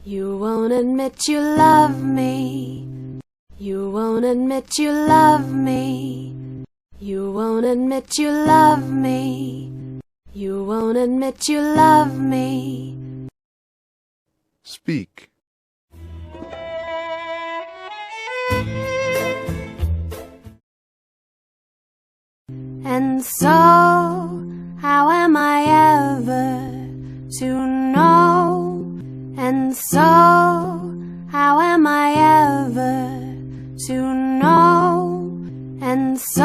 You won't admit you love me. You won't admit you love me. You won't admit you love me. You won't admit you love me. Speak. And so, how am I ever to know? And so, how am I ever to know? And so,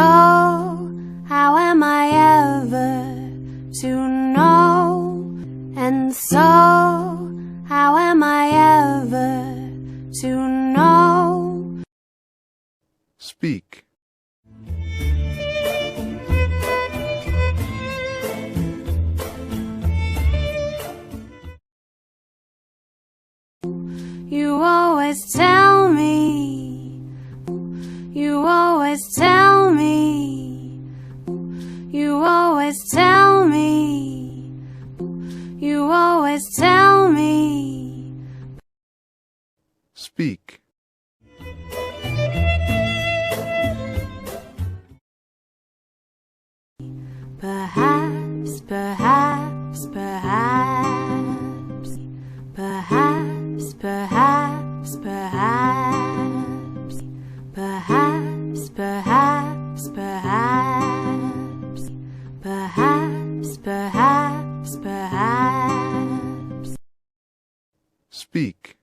how am I ever to know? And so, how am I ever to know? Speak. You always tell me. You always tell me. You always tell me. You always tell me. Speak. Perhaps, perhaps, perhaps. Perhaps, perhaps, perhaps. Perhaps, perhaps, perhaps. Perhaps, perhaps, perhaps. Speak.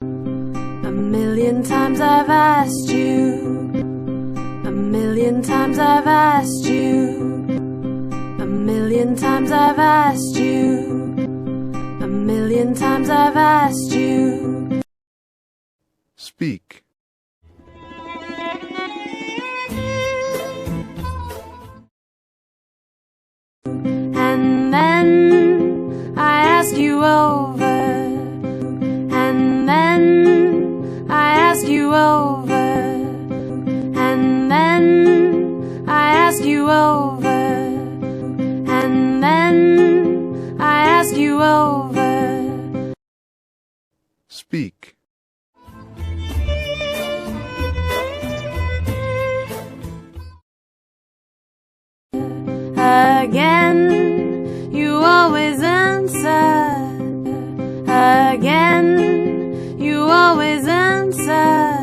A million times I've asked you. A million times I've asked you. A million times I've asked you. A million times I've asked you. Speak. And then I ask you over. And then I ask you over. And then I ask you over. And then I ask you over. Speak. Again, you always answer. Again, you always answer.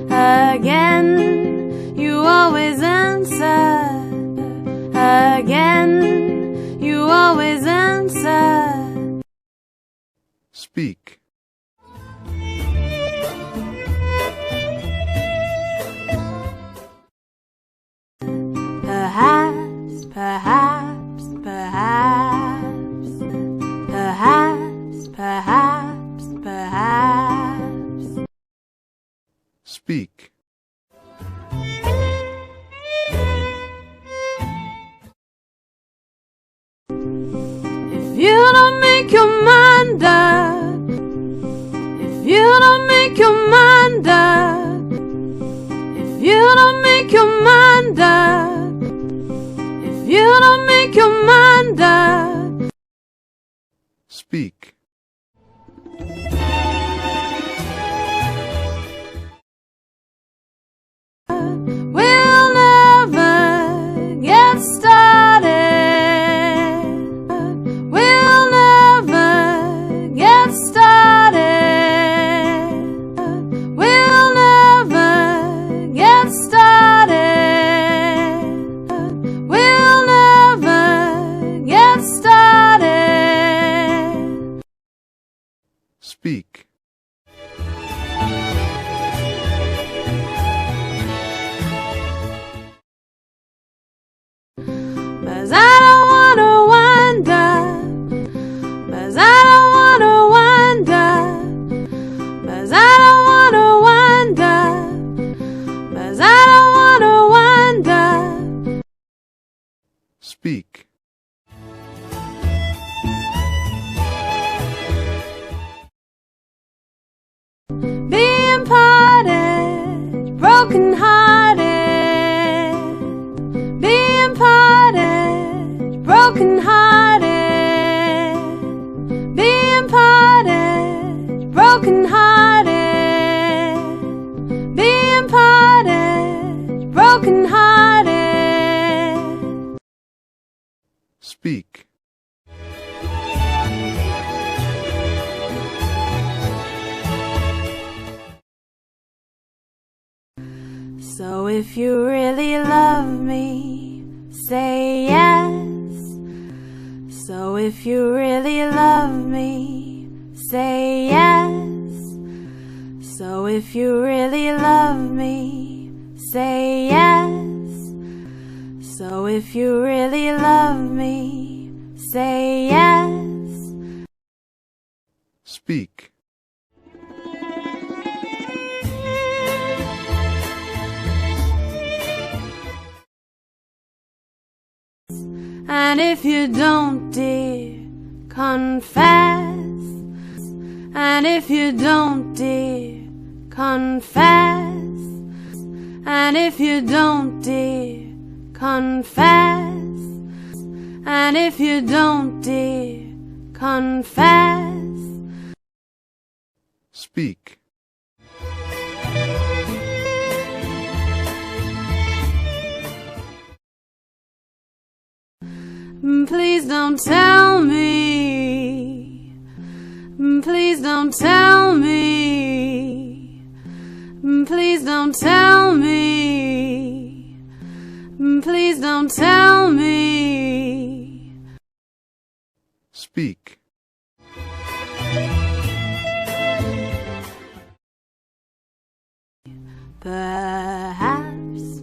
Again, you always answer. Again, you always answer. Speak. Perhaps, perhaps, perhaps. Perhaps, perhaps, perhaps. Speak. If you don't make your mind up, if you don't make your mind up, if you don't make your mind up, if you don't make your mind up. Speak. We'll never get started. We'll never get started. We'll never get started. We'll never get started. broken hearted, being parted, broken hearted, being parted, broken hearted. Speak. So if you really love me, say yes. So if you really love me, say yes. So if you really love me, say yes. So if you really love me, say yes. Speak. And if you don't, dear, confess. And if you don't, dear, confess. And if you don't, dear, confess. And if you don't, dear, confess. Speak. Please don't tell me. Please don't tell me. Please don't tell me. Please don't tell me. Speak. Perhaps